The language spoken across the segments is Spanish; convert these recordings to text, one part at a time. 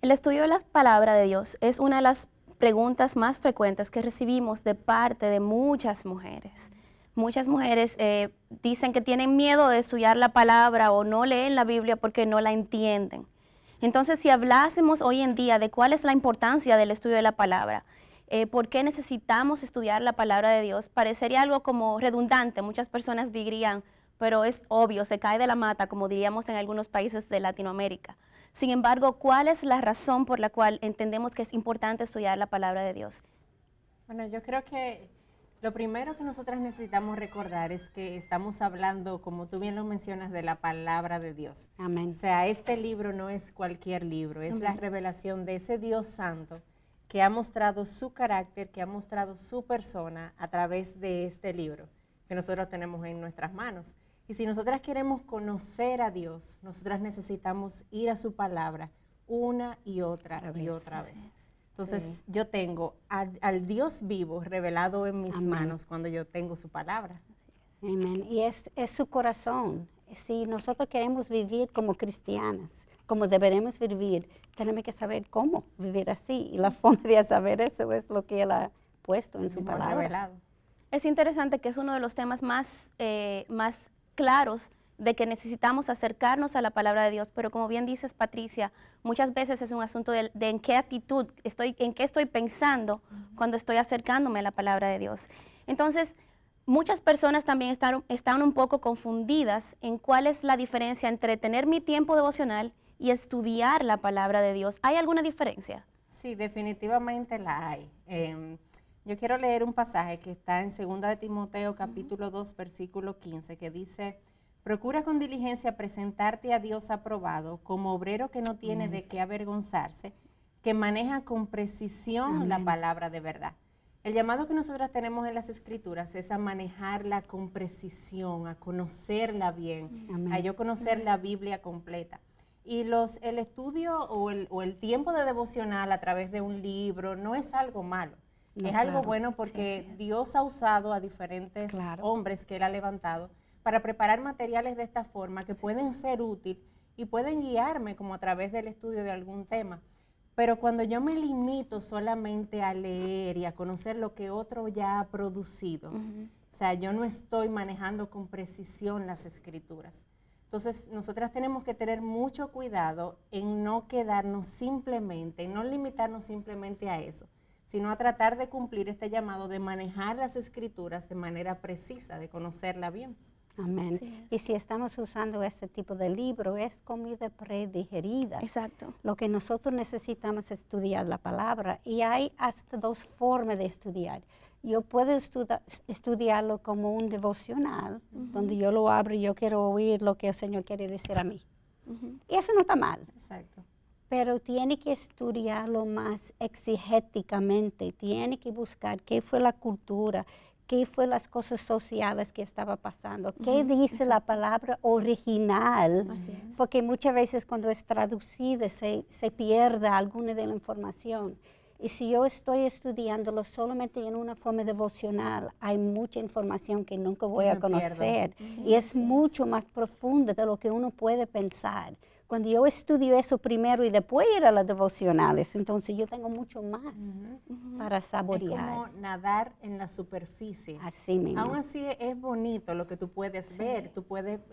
El estudio de la palabra de Dios es una de las preguntas más frecuentes que recibimos de parte de muchas mujeres. Muchas mujeres dicen que tienen miedo de estudiar la palabra o no leen la Biblia porque no la entienden. Entonces, si hablásemos hoy en día de cuál es la importancia del estudio de la palabra, por qué necesitamos estudiar la palabra de Dios, parecería algo como redundante. Muchas personas dirían, pero es obvio, se cae de la mata, como diríamos en algunos países de Latinoamérica. Sin embargo, ¿cuál es la razón por la cual entendemos que es importante estudiar la palabra de Dios? Bueno, yo creo que lo primero que nosotras necesitamos recordar es que estamos hablando, como tú bien lo mencionas, de la palabra de Dios. Amén. O sea, este libro no es cualquier libro, es Amén. la revelación de ese Dios santo que ha mostrado su carácter, que ha mostrado su persona a través de este libro que nosotros tenemos en nuestras manos. Y si nosotras queremos conocer a Dios, nosotras necesitamos ir a su palabra una y otra vez. Entonces yo tengo al Dios vivo revelado en mis manos cuando yo tengo su palabra. Amén. Y es su corazón. Si nosotros queremos vivir como cristianas, como deberemos vivir, tenemos que saber cómo vivir así. Y la forma de saber eso es lo que Él ha puesto en su palabra. Revelado. Es interesante que es uno de los temas más claros de que necesitamos acercarnos a la palabra de Dios, pero como bien dices, Patricia, muchas veces es un asunto de en qué actitud en qué estoy pensando cuando estoy acercándome a la palabra de Dios. Entonces, muchas personas también están un poco confundidas en cuál es la diferencia entre tener mi tiempo devocional y estudiar la palabra de Dios. ¿Hay alguna diferencia? Sí, definitivamente la hay. Yo quiero leer un pasaje que está en 2 de Timoteo, capítulo 2, versículo 15, que dice: procura con diligencia presentarte a Dios aprobado, como obrero que no tiene de qué avergonzarse, que maneja con precisión la palabra de verdad. El llamado que nosotros tenemos en las Escrituras es a manejarla con precisión, a conocerla bien, a yo conocer la Biblia completa. Y el estudio o el tiempo de devocional a través de un libro no es algo malo. Es algo bueno porque Dios ha usado a diferentes hombres que Él ha levantado para preparar materiales de esta forma que pueden ser útiles y pueden guiarme como a través del estudio de algún tema. Pero cuando yo me limito solamente a leer y a conocer lo que otro ya ha producido, o sea, yo no estoy manejando con precisión las Escrituras. Entonces, nosotras tenemos que tener mucho cuidado en no quedarnos simplemente, en no limitarnos simplemente a eso, sino a tratar de cumplir este llamado de manejar las Escrituras de manera precisa, de conocerla bien. Amén. Y si estamos usando este tipo de libro, es comida predigerida. Exacto. Lo que nosotros necesitamos es estudiar la palabra. Y hay hasta dos formas de estudiar. Yo puedo estudiarlo como un devocional, donde yo lo abro y yo quiero oír lo que el Señor quiere decir a mí. Y eso no está mal. Exacto. Pero tiene que estudiarlo más exegéticamente. Tiene que buscar qué fue la cultura, qué fue las cosas sociales que estaba pasando, qué dice la palabra original, porque muchas veces cuando es traducida se pierde alguna de la información. Y si yo estoy estudiándolo solamente en una forma devocional, hay mucha información que nunca voy a conocer y es mucho más profunda de lo que uno puede pensar. Cuando yo estudio eso primero y después ir a las devocionales, entonces yo tengo mucho más para saborear. Es como nadar en la superficie. Así mismo. Aún así es bonito lo que tú puedes ver,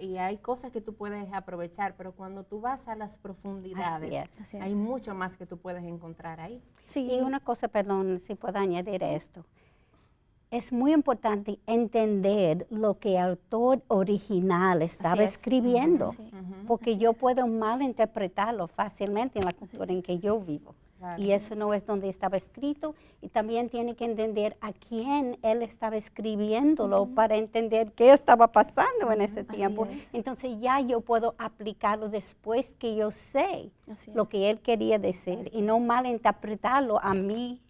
y hay cosas que tú puedes aprovechar, pero cuando tú vas a las profundidades, hay mucho más que tú puedes encontrar ahí. Sí. Y una cosa, perdón, si puedo añadir esto. Es muy importante entender lo que el autor original estaba escribiendo, porque yo puedo malinterpretarlo fácilmente en la cultura en que yo vivo. Claro, y eso no es donde estaba escrito, y también tiene que entender a quién él estaba escribiéndolo para entender qué estaba pasando en ese tiempo. Entonces ya yo puedo aplicarlo después que yo sé lo que él quería decir y no malinterpretarlo a mí,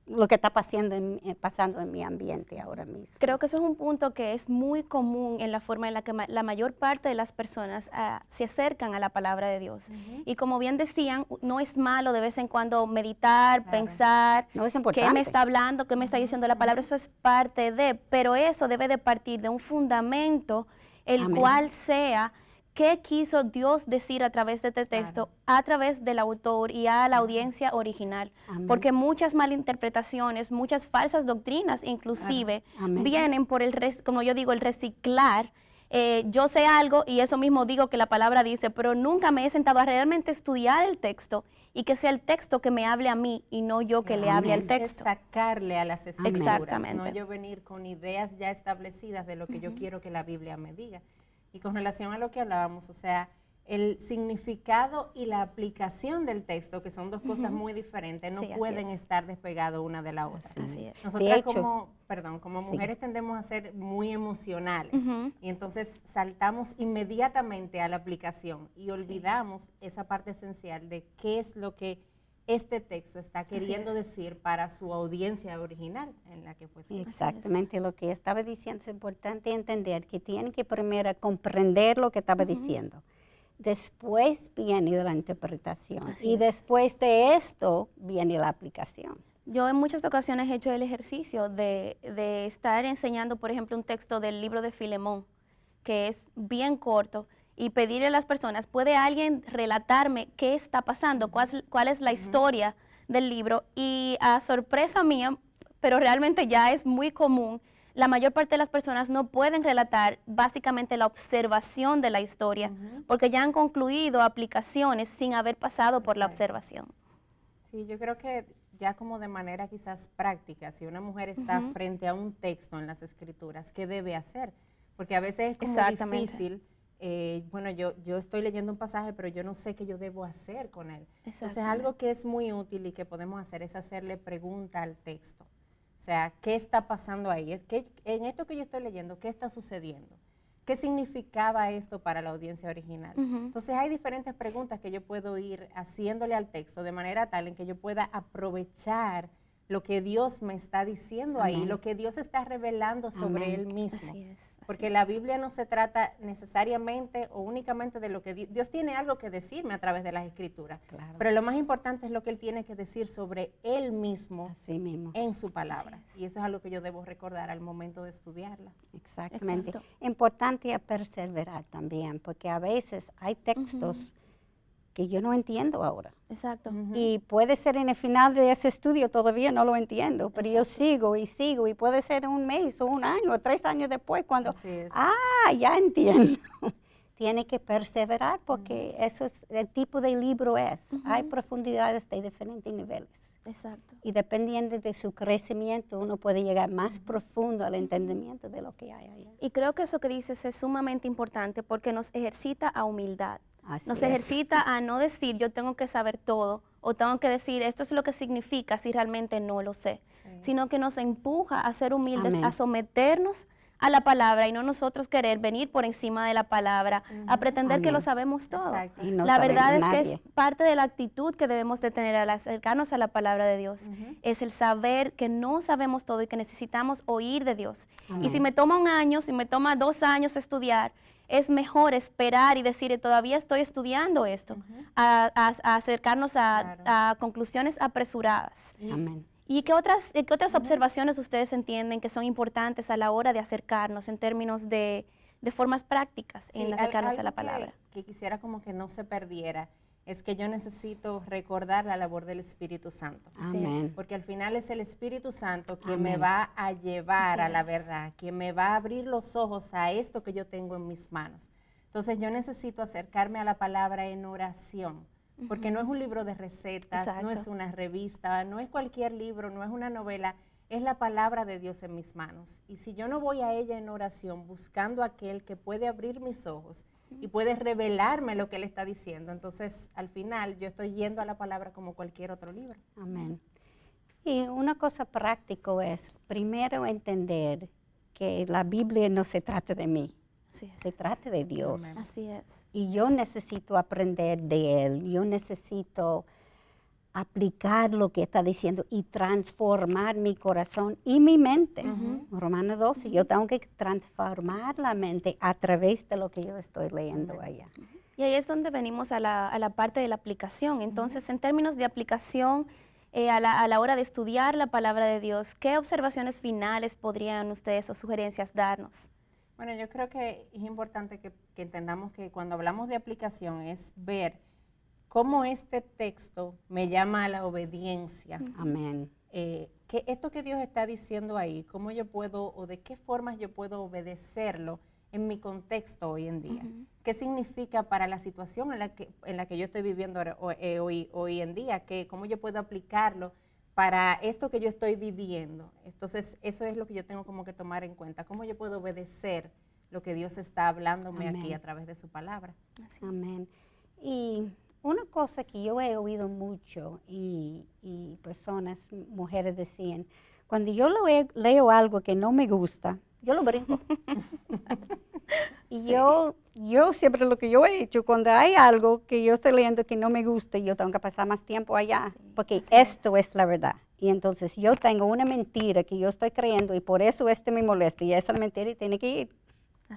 lo que está pasando en mi ambiente ahora mismo. Creo que eso es un punto que es muy común en la forma en la que la mayor parte de las personas se acercan a la palabra de Dios. Y como bien decían, no es malo de vez en cuando meditar, pensar, no es importante. ¿Qué me está hablando? ¿Qué me está diciendo la palabra? Eso es parte de, pero eso debe de partir de un fundamento el cual sea qué quiso Dios decir a través de este texto, a través del autor y a la audiencia original. Amén. Porque muchas malinterpretaciones, muchas falsas doctrinas inclusive vienen por como yo digo, el reciclar. Yo sé algo y eso mismo digo que la palabra dice, pero nunca me he sentado a realmente estudiar el texto y que sea el texto que me hable a mí y no yo que le hable al texto. Es sacarle a las escrituras, exactamente. No yo venir con ideas ya establecidas de lo que yo quiero que la Biblia me diga. Y con relación a lo que hablábamos, o sea, el significado y la aplicación del texto, que son dos cosas muy diferentes, no pueden estar despegados una de la otra. Así es. Nosotras como mujeres tendemos a ser muy emocionales y entonces saltamos inmediatamente a la aplicación y olvidamos esa parte esencial de qué es lo que este texto está queriendo decir para su audiencia original en la que fue escrito. Exactamente, lo que estaba diciendo es importante entender que tienen que primero comprender lo que estaba diciendo. Después viene la interpretación y después de esto viene la aplicación. Yo en muchas ocasiones he hecho el ejercicio de estar enseñando, por ejemplo, un texto del libro de Filemón, que es bien corto, y pedirle a las personas, ¿puede alguien relatarme qué está pasando? ¿Cuál es la historia del libro? Y a sorpresa mía, pero realmente ya es muy común, la mayor parte de las personas no pueden relatar básicamente la observación de la historia, porque ya han concluido aplicaciones sin haber pasado por la observación. Sí, yo creo que ya como de manera quizás práctica, si una mujer está frente a un texto en las escrituras, ¿qué debe hacer? Porque a veces es como difícil. Bueno, yo estoy leyendo un pasaje, pero yo no sé qué yo debo hacer con él. Entonces, algo que es muy útil y que podemos hacer es hacerle pregunta al texto. O sea, ¿qué está pasando ahí? En esto que yo estoy leyendo, ¿qué está sucediendo? ¿Qué significaba esto para la audiencia original? Entonces, hay diferentes preguntas que yo puedo ir haciéndole al texto de manera tal en que yo pueda aprovechar lo que Dios me está diciendo ahí, lo que Dios está revelando sobre Él mismo. Así es. Porque la Biblia no se trata necesariamente o únicamente de lo que Dios tiene algo que decirme a través de las Escrituras. Claro. Pero lo más importante es lo que Él tiene que decir sobre Él mismo, en su palabra. Y eso es algo que yo debo recordar al momento de estudiarla. Exactamente. Exacto. Importante es perseverar también, porque a veces hay textos que yo no entiendo ahora. Exacto. Y puede ser en el final de ese estudio todavía no lo entiendo, pero yo sigo y puede ser un mes o un año o 3 años después cuando, ya entiendo. Tiene que perseverar porque eso es el tipo de libro es. Hay profundidades de diferentes niveles. Exacto. Y dependiendo de su crecimiento, uno puede llegar más profundo al entendimiento de lo que hay ahí. Y creo que eso que dices es sumamente importante porque nos ejercita a humildad. Nos ejercita a no decir yo tengo que saber todo o tengo que decir esto es lo que significa si realmente no lo sé, sino que nos empuja a ser humildes, a someternos a la palabra y no nosotros querer venir por encima de la palabra, a pretender que lo sabemos todo. No la verdad es que es parte de la actitud que debemos de tener al acercarnos a la palabra de Dios, es el saber que no sabemos todo y que necesitamos oír de Dios. Y si me toma 1 año, si me toma 2 años estudiar, es mejor esperar y decir, todavía estoy estudiando esto, a acercarnos a conclusiones apresuradas. Amén. ¿Y qué otras observaciones ustedes entienden que son importantes a la hora de acercarnos en términos de formas prácticas en acercarnos a la palabra? Que quisiera como que no se perdiera es que yo necesito recordar la labor del Espíritu Santo. Amén. Porque al final es el Espíritu Santo quien me va a llevar a la verdad, quien me va a abrir los ojos a esto que yo tengo en mis manos. Entonces yo necesito acercarme a la palabra en oración, porque no es un libro de recetas, no es una revista, no es cualquier libro, no es una novela, es la palabra de Dios en mis manos. Y si yo no voy a ella en oración, buscando a aquel que puede abrir mis ojos y puede revelarme lo que Él está diciendo, entonces al final yo estoy yendo a la palabra como cualquier otro libro. Amén. Y una cosa práctica es, primero entender que la Biblia no se trata de mí. Se trata de Dios. Amén. Así es. Y yo necesito aprender de Él. Yo necesito aplicar lo que está diciendo y transformar mi corazón y mi mente. Romanos 12, yo tengo que transformar la mente a través de lo que yo estoy leyendo allá. Y ahí es donde venimos a la parte de la aplicación. Entonces, en términos de aplicación, a la hora de estudiar la palabra de Dios, ¿qué observaciones finales podrían ustedes o sugerencias darnos? Bueno, yo creo que es importante que entendamos que cuando hablamos de aplicación es ver cómo este texto me llama a la obediencia. Amén. Que esto que Dios está diciendo ahí, cómo yo puedo o de qué formas yo puedo obedecerlo en mi contexto hoy en día. ¿Qué significa para la situación en la que yo estoy viviendo hoy en día? ¿Cómo yo puedo aplicarlo para esto que yo estoy viviendo? Entonces, eso es lo que yo tengo como que tomar en cuenta. ¿Cómo yo puedo obedecer lo que Dios está hablándome aquí a través de su palabra? Amén. Y una cosa que yo he oído mucho y personas, mujeres decían, cuando yo leo algo que no me gusta, yo lo brinco. Y yo siempre lo que yo he hecho, cuando hay algo que yo estoy leyendo que no me gusta, yo tengo que pasar más tiempo allá, porque esto es la verdad. Y entonces yo tengo una mentira que yo estoy creyendo y por eso me molesta y esa mentira y tiene que ir.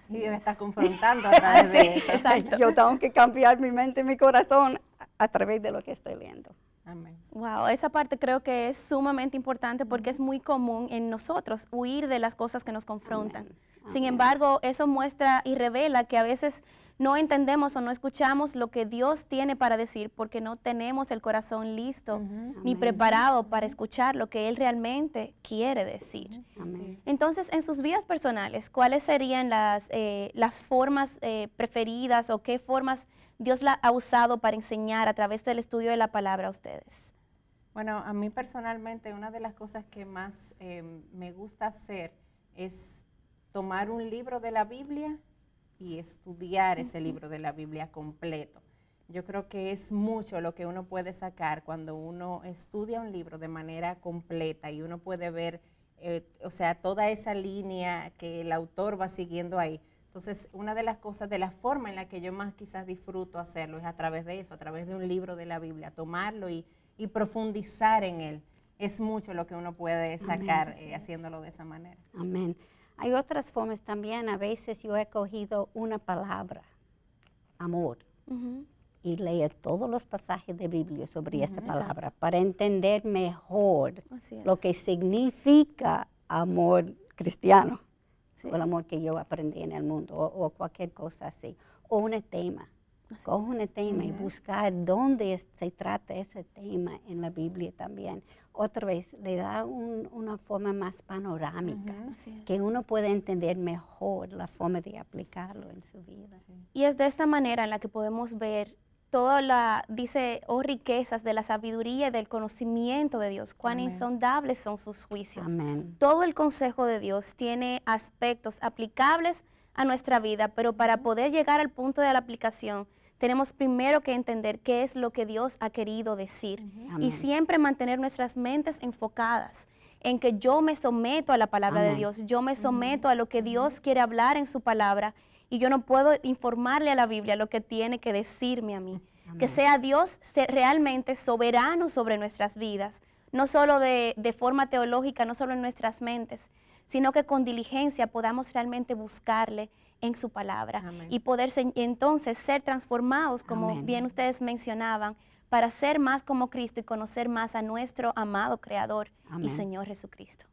Y Dios me está confrontando a través de eso. Exacto. Yo tengo que cambiar mi mente y mi corazón a través de lo que estoy leyendo. Amén. Wow, esa parte creo que es sumamente importante porque es muy común en nosotros huir de las cosas que nos confrontan. Sin embargo, eso muestra y revela que a veces no entendemos o no escuchamos lo que Dios tiene para decir porque no tenemos el corazón listo ni preparado para escuchar lo que Él realmente quiere decir. Amén. Entonces, en sus vidas personales, ¿cuáles serían las formas preferidas o qué formas Dios la ha usado para enseñar a través del estudio de la palabra a ustedes? Bueno, a mí personalmente una de las cosas que más me gusta hacer es tomar un libro de la Biblia y estudiar ese libro de la Biblia completo. Yo creo que es mucho lo que uno puede sacar cuando uno estudia un libro de manera completa y uno puede ver, o sea, toda esa línea que el autor va siguiendo ahí. Entonces, una de las cosas, de la forma en la que yo más quizás disfruto hacerlo es a través de eso, a través de un libro de la Biblia, tomarlo y profundizar en él. Es mucho lo que uno puede sacar haciéndolo de esa manera. Amén. Hay otras formas también. A veces yo he cogido una palabra, amor, y leer todos los pasajes de Biblia sobre esta palabra para entender mejor lo que significa amor cristiano, o el amor que yo aprendí en el mundo, o cualquier cosa así, o un tema. Coge un tema y buscar dónde se trata ese tema en la Biblia también. Otra vez, le da una forma más panorámica, que uno puede entender mejor la forma de aplicarlo en su vida. Sí. Y es de esta manera en la que podemos ver dice, riquezas de la sabiduría y del conocimiento de Dios, cuán insondables son sus juicios. Amén. Todo el consejo de Dios tiene aspectos aplicables a nuestra vida, pero para poder llegar al punto de la aplicación, tenemos primero que entender qué es lo que Dios ha querido decir y siempre mantener nuestras mentes enfocadas en que yo me someto a la palabra de Dios, yo me someto a lo que Dios quiere hablar en su palabra y yo no puedo informarle a la Biblia lo que tiene que decirme a mí. Que sea Dios realmente soberano sobre nuestras vidas, no solo de forma teológica, no solo en nuestras mentes, sino que con diligencia podamos realmente buscarle en su palabra y poder entonces ser transformados, como bien ustedes mencionaban, para ser más como Cristo y conocer más a nuestro amado Creador y Señor Jesucristo.